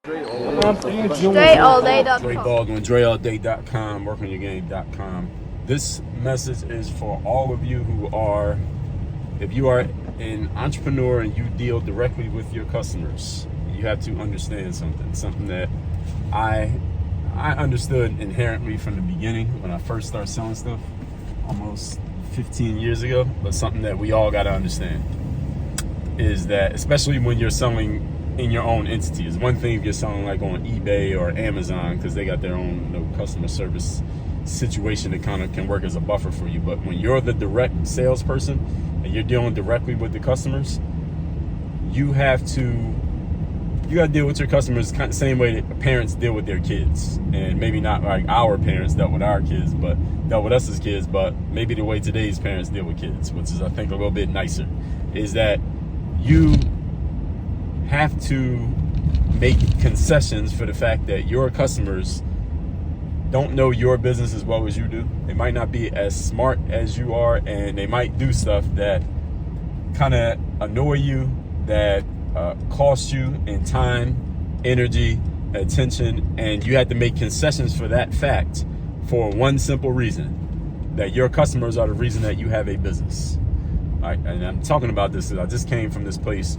DreAllDay.com. Dre Baldwin, DreAllDay.com, WorkOnYourGame.com. This message is for all of you who are, if you are an entrepreneur and you deal directly with your customers, you have to understand something that I understood inherently from the beginning when I first started selling stuff almost 15 years ago, but something that we all got to understand is that, especially when you're selling in your own entity, is one thing if you're selling like on eBay or Amazon, because they got their own customer service situation that kind of can work as a buffer for you. But when you're the direct salesperson and you're dealing directly with the customers, you got to deal with your customers kind of the same way that parents deal with their kids. And maybe not like our parents dealt with our kids, but dealt with us as kids, but maybe the way today's parents deal with kids, which is, I think, a little bit nicer, is that you have to make concessions for the fact that your customers don't know your business as well as you do. They might not be as smart as you are, and they might do stuff that kind of annoy you, that cost you in time, energy, attention, and you have to make concessions for that fact for one simple reason, that your customers are the reason that you have a business. All right, and I'm talking about this because I just came from this place.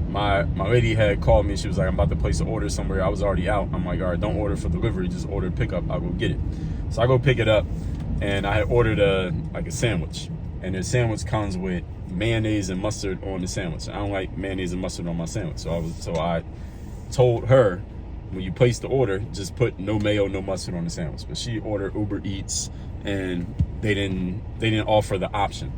My lady had called me. She was like, I'm about to place an order somewhere. I was already out. I'm like, all right, don't order for delivery. Just order pickup. I'll go get it. So I go pick it up, and I had ordered a sandwich. And the sandwich comes with mayonnaise and mustard on the sandwich. I don't like mayonnaise and mustard on my sandwich. So I told her, when you place the order, just put no mayo, no mustard on the sandwich. But she ordered Uber Eats, and they didn't offer the option.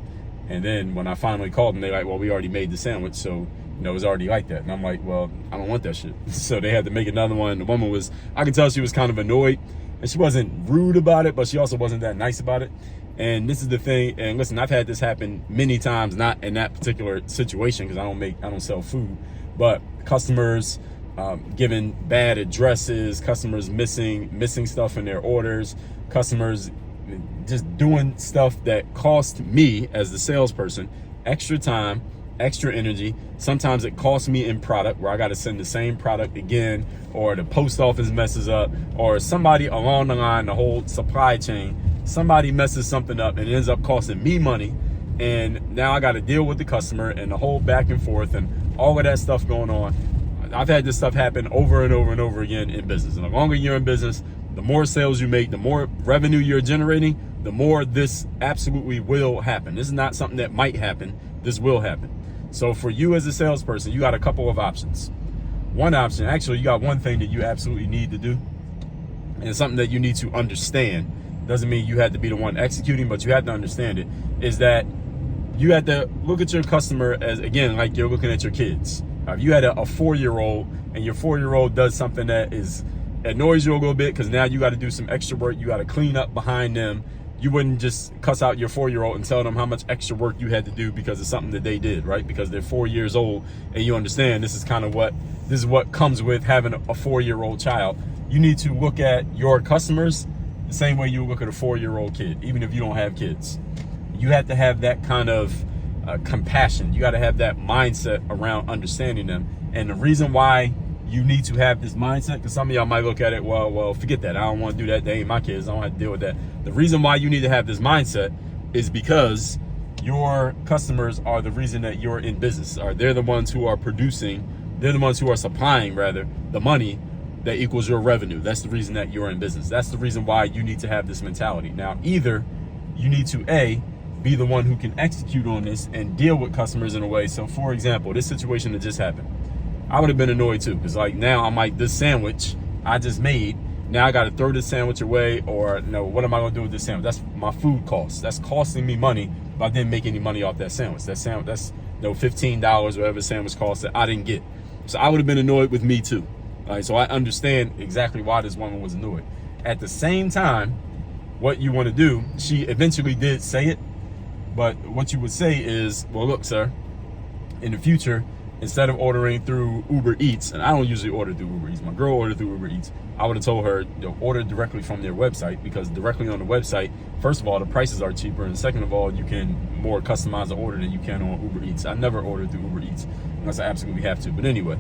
And then when I finally called them, they're like, well, we already made the sandwich, so it was already like that. And I'm like, well, I don't want that shit. So they had to make another one. The woman was, I could tell she was kind of annoyed, and she wasn't rude about it, but she also wasn't that nice about it. And this is the thing, and listen, I've had this happen many times, not in that particular situation, because I don't sell food, but customers giving bad addresses, customers missing stuff in their orders, customers just doing stuff that cost me as the salesperson extra time, extra energy. Sometimes it costs me in product, where I got to send the same product again, or the post office messes up, or somebody along the line, the whole supply chain, somebody messes something up and it ends up costing me money. And now I got to deal with the customer and the whole back and forth and all of that stuff going on. I've had this stuff happen over and over and over again in business. And the longer you're in business, the more sales you make, the more revenue you're generating, the more this absolutely will happen. This is not something that might happen. This will happen. So for you as a salesperson, you got a couple of options. One option, actually, you got one thing that you absolutely need to do, and it's something that you need to understand. Doesn't mean you had to be the one executing, but you have to understand it, is that you have to look at your customer as, again, like you're looking at your kids. If you had a 4-year-old and your 4-year-old does something that annoys you a little bit, because now you got to do some extra work, you got to clean up behind them. You wouldn't just cuss out your 4-year-old and tell them how much extra work you had to do because of something that they did, right? Because they're 4 years old, and you understand this is what comes with having a 4-year-old child. You need to look at your customers the same way you look at a 4-year-old kid, even if you don't have kids. You have to have that kind of compassion. You got to have that mindset around understanding them. And the reason why you need to have this mindset, because some of y'all might look at it, well, forget that. I don't want to do that. They ain't my kids. I don't have to deal with that. The reason why you need to have this mindset is because your customers are the reason that you're in business. They're the ones who are producing, they're the ones who are supplying, rather, the money that equals your revenue. That's the reason that you're in business. That's the reason why you need to have this mentality. Now, either you need to, be the one who can execute on this and deal with customers in a way. So, for example, this situation that just happened, I would have been annoyed too, because like now I'm like, this sandwich I just made, now I got to throw this sandwich away, or no, what am I going to do with this sandwich? That's my food cost. That's costing me money, but I didn't make any money off that sandwich. That's $15, whatever the sandwich cost that I didn't get. So I would have been annoyed with me too. All right, so I understand exactly why this woman was annoyed. At the same time, what you want to do, she eventually did say it, but what you would say is, well, look, sir, in the future, instead of ordering through Uber Eats, and I don't usually order through Uber Eats, my girl ordered through Uber Eats, I would have told her, order directly from their website, because directly on the website, first of all, the prices are cheaper, and second of all, you can more customize the order than you can on Uber Eats. I never order through Uber Eats unless I absolutely have to. But anyway,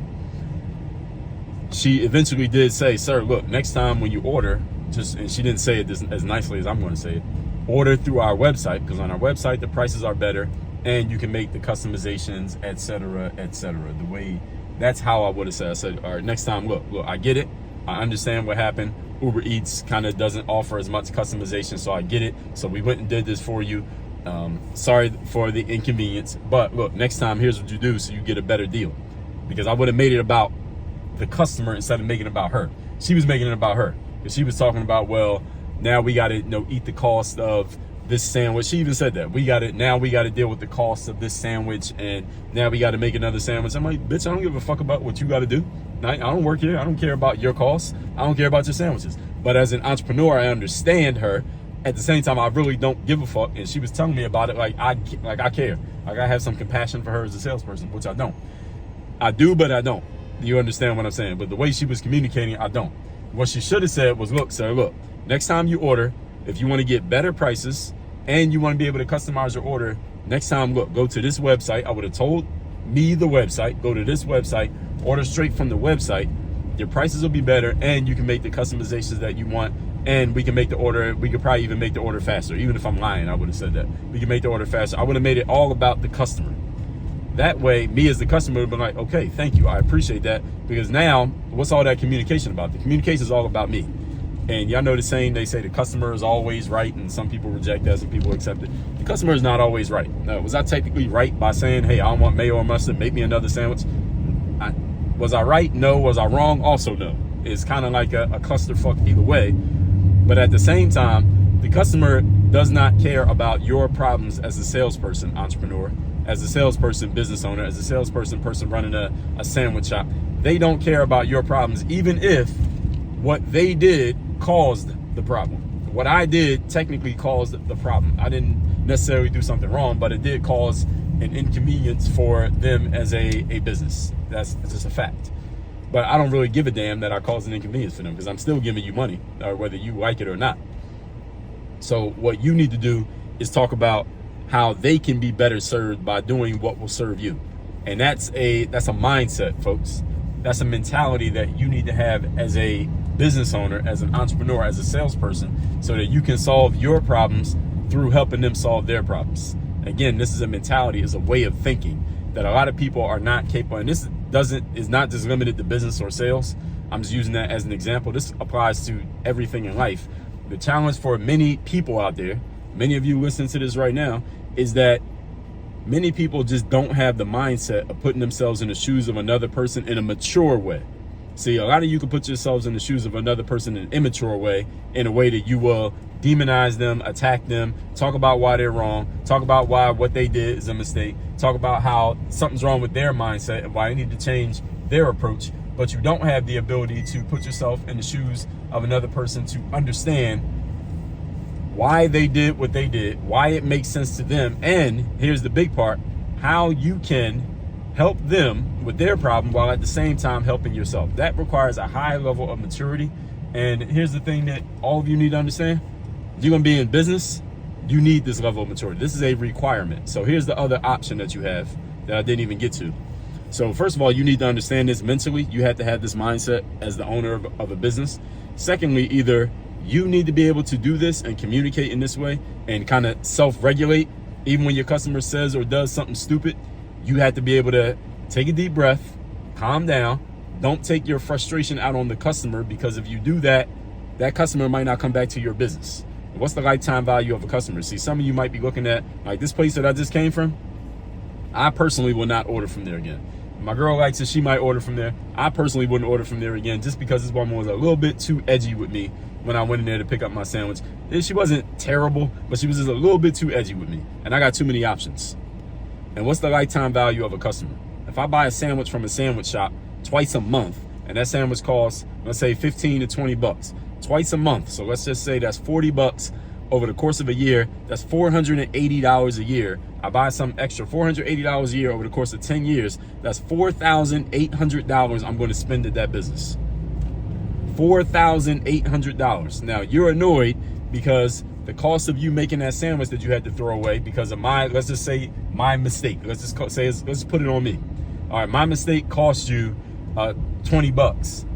she eventually did say, sir, look, next time when you order, and she didn't say it as nicely as I'm going to say it, order through our website, because on our website the prices are better and you can make the customizations, etc., etc. The way, that's how I would have said. I said, all right, next time, look, I get it. I understand what happened. Uber Eats kind of doesn't offer as much customization, so I get it. So we went and did this for you. Sorry for the inconvenience, but look, next time, here's what you do so you get a better deal. Because I would have made it about the customer instead of making it about her. She was making it about her, because she was talking about, well, now we got to eat the cost of this sandwich. She even said that we got to deal with the cost of this sandwich, and now we got to make another sandwich. I'm like, bitch, I don't give a fuck about what you got to do. I don't work here. I don't care about your costs. I don't care about your sandwiches. But as an entrepreneur, I understand her. At the same time, I really don't give a fuck. And she was telling me about it like I care. Like I have some compassion for her as a salesperson, which I don't. I do, but I don't. You understand what I'm saying? But the way she was communicating, I don't. What she should have said was, look, sir, look, next time you order, if you want to get better prices and you want to be able to customize your order, next time, look, go to this website. I would have told me the website, go to this website, order straight from the website. Your prices will be better and you can make the customizations that you want, and we can make the order. We could probably even make the order faster. Even if I'm lying, I would have said that. We can make the order faster. I would have made it all about the customer. That way, me as the customer would be like, okay, thank you. I appreciate that. Because now, what's all that communication about? The communication is all about me. And y'all know the saying, they say the customer is always right, and some people reject that, some people accept it. The customer is not always right. Was I technically right by saying, hey, I don't want mayo or mustard, make me another sandwich? Was I right? No. Was I wrong? Also no. It's kind of like a clusterfuck either way. But at the same time, the customer does not care about your problems as a salesperson, entrepreneur, as a salesperson, business owner, as a salesperson, person running a sandwich shop. They don't care about your problems, even if what they did caused the problem. What I did technically caused the problem. I didn't necessarily do something wrong, but it did cause an inconvenience for them as a business. That's just a fact. But I don't really give a damn that I caused an inconvenience for them, because I'm still giving you money, whether you like it or not. So what you need to do is talk about how they can be better served by doing what will serve you. And that's a mindset, folks. That's a mentality that you need to have as a business owner, as an entrepreneur, as a salesperson, so that you can solve your problems through helping them solve their problems. Again, this is a mentality, is a way of thinking that a lot of people are not capable. And this is not just limited to business or sales. I'm just using that as an example. This applies to everything in life. The challenge for many people out there, many of you listening to this right now, is that many people just don't have the mindset of putting themselves in the shoes of another person in a mature way. See, a lot of you can put yourselves in the shoes of another person in an immature way, in a way that you will demonize them, attack them, talk about why they're wrong, talk about why what they did is a mistake, talk about how something's wrong with their mindset and why they need to change their approach. But you don't have the ability to put yourself in the shoes of another person to understand why they did what they did, why it makes sense to them, and here's the big part, how you can help them with their problem while at the same time helping yourself. That requires a high level of maturity. And here's the thing that all of you need to understand. If you're gonna be in business, you need this level of maturity. This is a requirement. So here's the other option that you have that I didn't even get to. So first of all, you need to understand this mentally. You have to have this mindset as the owner of a business. Secondly, either you need to be able to do this and communicate in this way and kind of self-regulate. Even when your customer says or does something stupid, you have to be able to take a deep breath, calm down. Don't take your frustration out on the customer, because if you do that, that customer might not come back to your business. What's the lifetime value of a customer? See, some of you might be looking at, like, this place that I just came from, I personally will not order from there again. My girl likes it, she might order from there. I personally wouldn't order from there again, just because this woman was a little bit too edgy with me when I went in there to pick up my sandwich. And she wasn't terrible, but she was just a little bit too edgy with me. And I got too many options. And what's the lifetime value of a customer? If I buy a sandwich from a sandwich shop twice a month, and that sandwich costs, let's say, 15 to 20 bucks, twice a month. So let's just say that's 40 bucks over the course of a year. That's $480 a year. I buy some extra $480 a year over the course of 10 years. That's $4,800 I'm going to spend at that business. $4,800. Now, you're annoyed because the cost of you making that sandwich that you had to throw away because of let's just say my mistake. Let's just put it on me. All right, my mistake cost you 20 bucks.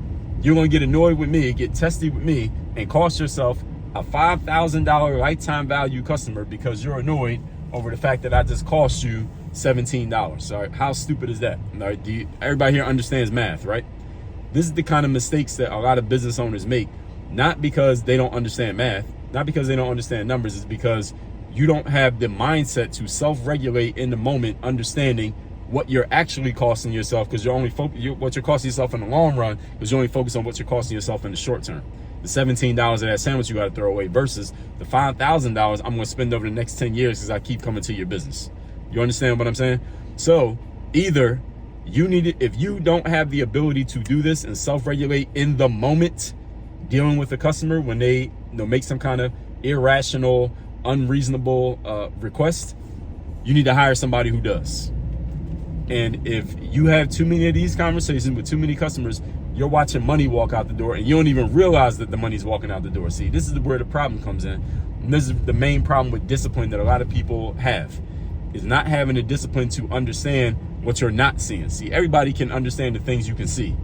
You're going to get annoyed with me, get testy with me, and cost yourself a $5,000 lifetime value customer because you're annoyed over the fact that I just cost you $17. So how stupid is that? All right, everybody here understands math, right? This is the kind of mistakes that a lot of business owners make, not because they don't understand math, not because they don't understand numbers, it's because you don't have the mindset to self-regulate in the moment, understanding what you're actually costing yourself, because you're only what you're costing yourself in the long run, because you only focus on what you're costing yourself in the short term. The $17 of that sandwich you got to throw away versus the $5,000 I'm going to spend over the next 10 years because I keep coming to your business. You understand what I'm saying? So either you need it, if you don't have the ability to do this and self-regulate in the moment, dealing with a customer when they make some kind of irrational, unreasonable request, you need to hire somebody who does. And if you have too many of these conversations with too many customers, you're watching money walk out the door and you don't even realize that the money's walking out the door. See, this is where the problem comes in. And this is the main problem with discipline that a lot of people have, is not having the discipline to understand what you're not seeing. See, everybody can understand the things you can see.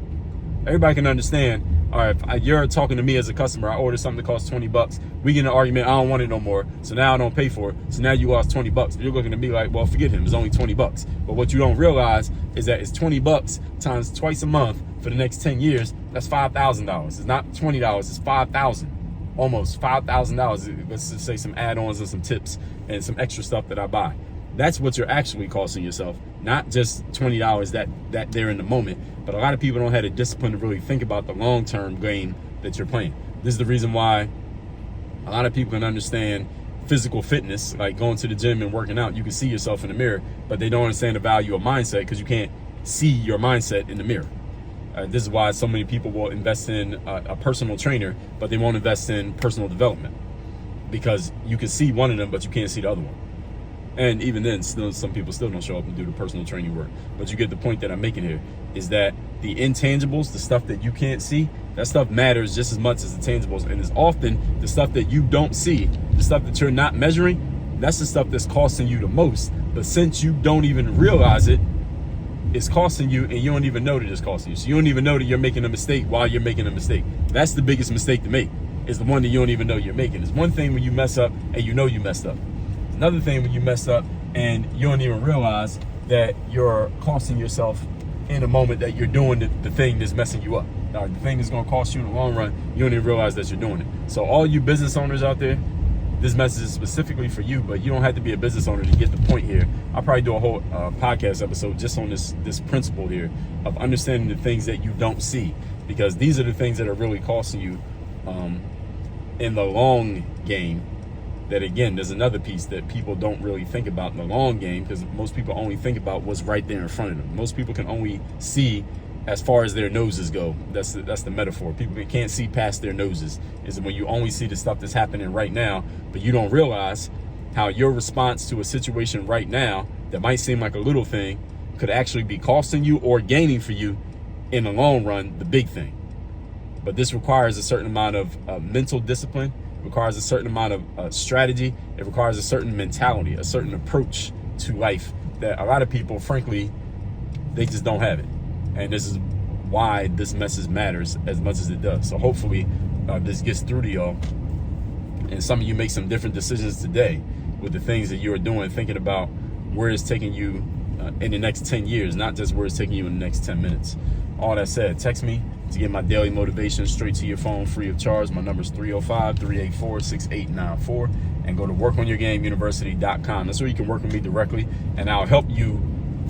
Everybody can understand, all right, if you're talking to me as a customer, I order something that costs $20. We get in an argument, I don't want it no more. So now I don't pay for it. So now you lost $20. But you're looking at me like, well, forget him. It's only $20. But what you don't realize is that it's $20 times twice a month for the next 10 years. That's $5,000. It's not $20. It's $5,000. Almost $5,000. Let's just say some add-ons and some tips and some extra stuff that I buy. That's what you're actually costing yourself, not just $20 that they're in the moment. But a lot of people don't have the discipline to really think about the long-term game that you're playing. This is the reason why a lot of people can understand physical fitness, like going to the gym and working out. You can see yourself in the mirror, but they don't understand the value of mindset because you can't see your mindset in the mirror. This is why so many people will invest in a personal trainer, but they won't invest in personal development, because you can see one of them, but you can't see the other one. And even then, still, some people still don't show up and do the personal training work. But you get the point that I'm making here, is that the intangibles, the stuff that you can't see, that stuff matters just as much as the tangibles. And it's often the stuff that you don't see, the stuff that you're not measuring, that's the stuff that's costing you the most. But since you don't even realize it, it's costing you, and you don't even know that it's costing you. So you don't even know that you're making a mistake while you're making a mistake. That's the biggest mistake to make, is the one that you don't even know you're making. It's one thing when you mess up and you know you messed up. Another thing when you mess up and you don't even realize that you're costing yourself in a moment that you're doing the thing that's messing you up. The thing that's going to cost you in the long run, you don't even realize that you're doing it. So all you business owners out there, this message is specifically for you, but you don't have to be a business owner to get the point here. I'll probably do a whole podcast episode just on this principle here of understanding the things that you don't see, because these are the things that are really costing you in the long game. That, again, there's another piece that people don't really think about in the long game, because most people only think about what's right there in front of them. Most people can only see as far as their noses go. That's the metaphor. People can't see past their noses, is when you only see the stuff that's happening right now, but you don't realize how your response to a situation right now that might seem like a little thing could actually be costing you or gaining for you in the long run, the big thing. But this requires a certain amount of mental discipline. It requires a certain amount of strategy. It requires a certain mentality, a certain approach to life that a lot of people, frankly, they just don't have it. And this is why this message matters as much as it does. So hopefully this gets through to y'all, and some of you make some different decisions today with the things that you're doing, thinking about where it's taking you in the next 10 years, not just where it's taking you in the next 10 minutes. All that said, text me to get my daily motivation straight to your phone, free of charge. My number is 305-384-6894, and go to workonyourgameuniversity.com. That's where you can work with me directly, and I'll help you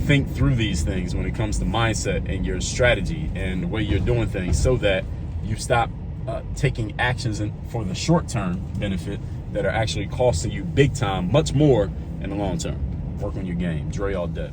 think through these things when it comes to mindset and your strategy and the way you're doing things, so that you stop taking actions for the short-term benefit that are actually costing you big time, much more in the long term. Work on your game. Dre all day.